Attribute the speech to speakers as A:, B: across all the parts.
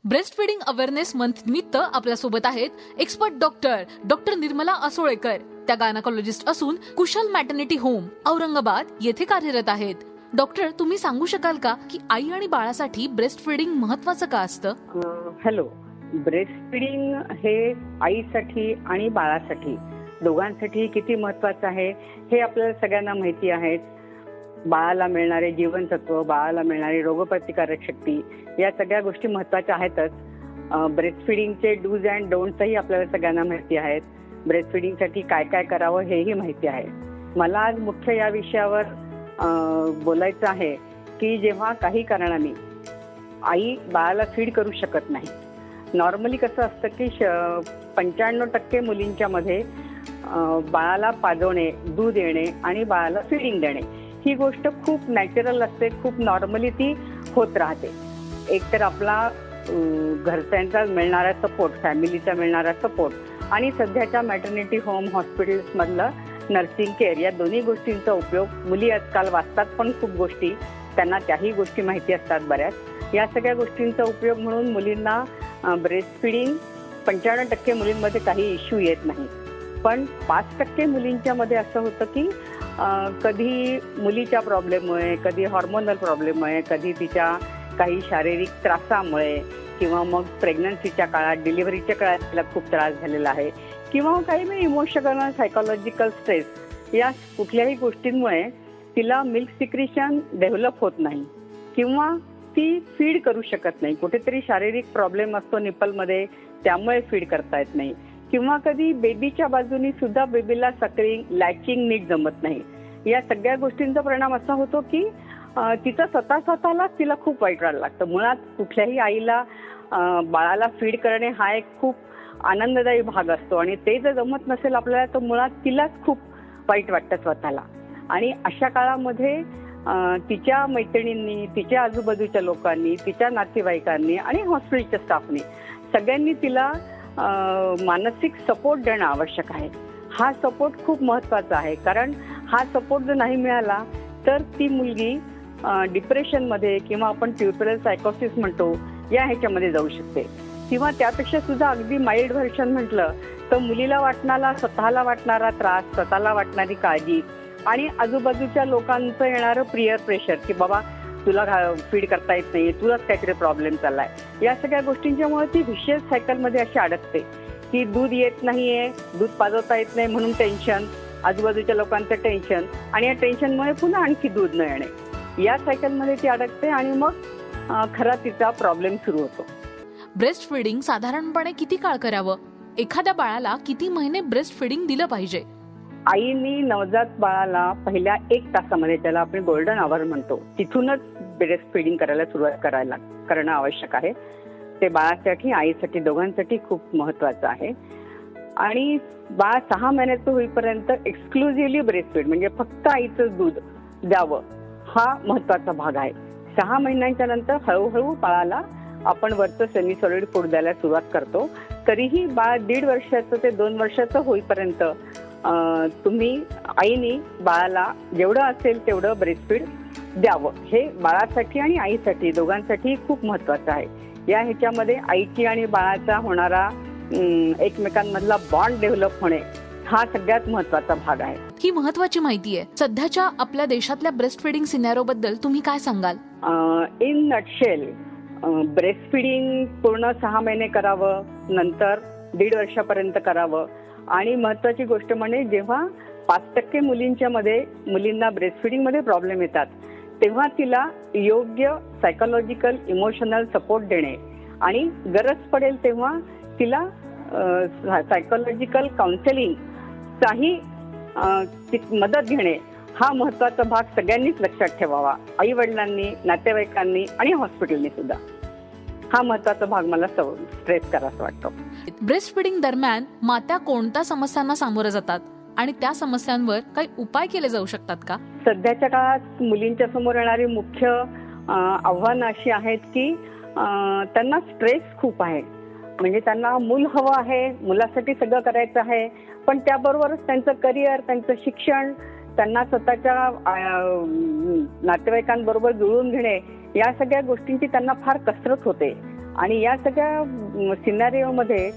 A: Breast feeding awareness month निमित्त आपल्यासोबत आहेत एक्सपर्ट डॉक्टर निर्मला असोळेकर. त्या गायनाकोलॉजिस्ट असून कुशल मॅटर्निटी होम औरंगाबाद येथे कार्यरत आहेत. डॉक्टर, तुम्ही सांगू शकाल का की आई आणि बाळासाठी ब्रेस्ट फीडिंग महत्त्वाचं का असतं?
B: हॅलो. ब्रेस्ट फीडिंग हे आईसाठी आणि बाळासाठी दोघांसाठी किती महत्त्वाचं आहे हे आपल्याला सगळ्यांना माहिती आहे. बाळाला मिळणारे जीवनसत्व, बाळाला मिळणारी रोगप्रतिकारक शक्ती, या सगळ्या गोष्टी महत्त्वाच्या आहेतच. ब्रेस्ट फिडिंगचे डूज अँड डोंट्सही आपल्याला सगळ्यांना माहिती आहेत. ब्रेस्ट फिडिंगसाठी काय काय करावं हेही माहिती आहे. मला आज मुख्य या विषयावर बोलायचं आहे की जेव्हा काही कारणाने आई बाळाला फीड करू शकत नाही. नॉर्मली कसं असतं की 95% मुलींच्या मध्ये बाळाला पाजवणे, दूध देणे आणि बाळाला फीडिंग देणे ही गोष्ट खूप नॅचरल असते, खूप नॉर्मली ती होत राहते. एक तर आपला घरच्यांचा मिळणारा सपोर्ट, फॅमिलीचा मिळणारा सपोर्ट आणि सध्याच्या मॅटर्निटी होम, हॉस्पिटल्समधलं नर्सिंग केअर, या दोन्ही गोष्टींचा उपयोग मुली आजकाल वाचतात पण खूप गोष्टी, त्यांना त्याही गोष्टी माहिती असतात बऱ्याच. या सगळ्या गोष्टींचा उपयोग म्हणून मुलींना ब्रेस्ट फीडिंग 95% मुलींमध्ये काही इश्यू येत नाही. पण 5% मुलींच्या मध्ये असं होतं की कधी मुलीच्या प्रॉब्लेममुळे, कधी हॉर्मोनल प्रॉब्लेममुळे, कधी तिच्या काही शारीरिक त्रासामुळे किंवा मग प्रेग्नन्सीच्या काळात, डिलिव्हरीच्या काळात तिला खूप त्रास झालेला आहे किंवा काही मी इमोशनल, सायकोलॉजिकल स्ट्रेस, या कुठल्याही गोष्टींमुळे तिला मिल्क सिक्रेशन डेव्हलप होत नाही किंवा ती फीड करू शकत नाही. कुठेतरी शारीरिक प्रॉब्लेम असतो निपलमध्ये, त्यामुळे फीड करता येत नाही. किंवा कधी बेबीच्या बाजूनी सुद्धा बेबीला सकलिंग, लॅचिंग नीट जमत नाही. या सगळ्या गोष्टींचा परिणाम असा होतो की तिचं स्वतःलाच तिला खूप वाईट वाटायला लागतं. मुळात कुठल्याही आईला बाळाला फीड करणे हा एक खूप आनंददायी भाग असतो आणि ते जर जमत नसेल आपल्याला तर मुळात तिलाच खूप वाईट वाटतं स्वतःला. आणि अशा काळामध्ये तिच्या मैत्रिणींनी, तिच्या आजूबाजूच्या लोकांनी, तिच्या नातेवाईकांनी आणि हॉस्पिटलच्या स्टाफनी सगळ्यांनी तिला मानसिक सपोर्ट देणं आवश्यक आहे. हा सपोर्ट खूप महत्त्वाचा आहे, कारण हा सपोर्ट जर नाही मिळाला तर ती मुलगी डिप्रेशनमध्ये किंवा आपण ट्युबरल सायकोसिस म्हणतो या ह्याच्यामध्ये जाऊ शकते. किंवा त्यापेक्षा सुद्धा अगदी माइल्ड व्हर्शन म्हटलं तर मुलीला वाटणारा, स्वतःला वाटणारा त्रास, स्वतःला वाटणारी काळजी आणि आजूबाजूच्या लोकांचं येणारं प्रियर प्रेशर की बाबा तुला फीड करता येत नाही, तुलाच काहीतरी प्रॉब्लेम चाललाय, या सगळ्या गोष्टींच्यामुळे ती विशियस सायकलमध्ये अशी अडकते की दूध येत नाहीये, दूध पाजवता येत नाही म्हणून टेन्शन, आजूबाजूच्या लोकांचं टेन्शन आणि या टेन्शनमुळे पुन्हा आणखी दूध न येणे, या सायकलमध्ये ती अडकते आणि मग खरा तिचा प्रॉब्लेम सुरू होतो.
A: ब्रेस्ट फीडिंग साधारणपणे किती काळ करावं? एखाद्या बाळाला किती महिने ब्रेस्ट फीडिंग दिलं पाहिजे?
B: आईनी नवजात बाळाला पहिल्या 1 तासामध्ये, त्याला आपण गोल्डन आवर म्हणतो, तिथूनच ब्रेस्ट फीडिंग करायला सुरुवात करणं आवश्यक आहे. ते बाळासाठी, आईसाठी, दोघांसाठी खूप महत्त्वाचं आहे. आणि बाळ 6 महिन्याचं होईपर्यंत एक्सक्लुझिव्हली ब्रेस्ट फीड म्हणजे फक्त आईचं दूध द्यावं, हा महत्त्वाचा भाग आहे. 6 महिन्यांच्या नंतर हळूहळू बाळाला आपण वरचं सेमी सॉलिड फूड द्यायला सुरुवात करतो. तरीही बाळ 1.5 वर्षाचं ते 2 वर्षाचं होईपर्यंत तुम्ही आईनी बाळाला जेवढं असेल तेवढं ब्रेस्ट फीड द्यावं. हे बाळासाठी आणि आईसाठी दोघांसाठी खूप महत्त्वाचं आहे. या ह्याच्यामध्ये आईची आणि बाळाचा होणारा एकमेकांमधला बॉन्ड डेव्हलप होणे हा सगळ्यात महत्त्वाचा भाग आहे.
A: ही महत्त्वाची माहिती आहे. सध्याच्या आपल्या देशातल्या ब्रेस्ट फीडिंग सिनॅरिओ बद्दल तुम्ही काय सांगाल?
B: इन नटशेल ब्रेस्ट फीडिंग पूर्ण 6 महिने करावं, नंतर 1.5 वर्षापर्यंत करावं. आणि महत्त्वाची गोष्ट म्हणजे जेव्हा 5% मुलींना ब्रेस्ट फिडिंग मध्ये प्रॉब्लेम येतात तेव्हा तिला योग्य सायकोलॉजिकल, इमोशनल सपोर्ट देणे आणि गरज पडेल तेव्हा तिला सायकोलॉजिकल काउन्सिलिंगचाही मदत घेणे हा महत्त्वाचा भाग सगळ्यांनीच लक्षात ठेवावा. आई वडिलांनी, नातेवाईकांनी आणि हॉस्पिटलनी सुद्धा. हा महत्त्वाचा भाग मला स्ट्रेस करायचा वाटतो.
A: ब्रेस्ट फीडिंग दरम्यान माता कोणत्या समस्यांना सामोरं जातात आणि त्या समस्यांवर काही उपाय केले जाऊ शकतात का?
B: सध्याच्या काळात मुलींच्या समोर येणारी मुख्य आव्हानं अशी आहेत की त्यांना स्ट्रेस खूप आहे. म्हणजे त्यांना मूल हवं आहे, मुलासाठी सगळं करायचं आहे, पण त्याबरोबरच त्यांचं करिअर, त्यांचं शिक्षण, त्यांना स्वतःच्या नातेवाईकांबरोबर जुळवून घेणे, या सगळ्या गोष्टींची त्यांना फार कसरत होते. आणि या सगळ्या सिनारिओमध्ये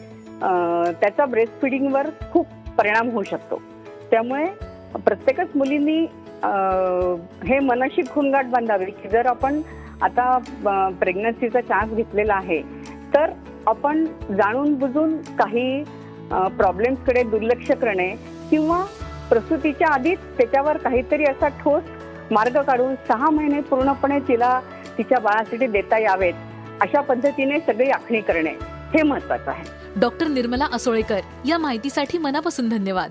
B: त्याचा ब्रेस्ट फिडिंगवर खूप परिणाम होऊ शकतो. त्यामुळे प्रत्येकच मुलींनी हे मनाशी खूणगाठ बांधावी की जर आपण आता प्रेग्नन्सीचा चान्स घेतलेला आहे तर आपण जाणून बुजून काही प्रॉब्लेम्सकडे दुर्लक्ष करणे किंवा प्रसूतीच्या आधीच त्याच्यावर काहीतरी असा ठोस मार्ग काढून 6 महिने पूर्णपणे तिला तिच्या बाळासाठी देता यावेत अशा पद्धतीने सगळी आखणी करणे हे महत्त्वाचं आहे.
A: डॉक्टर निर्मला असोळेकर, या माहितीसाठी मनापासून धन्यवाद.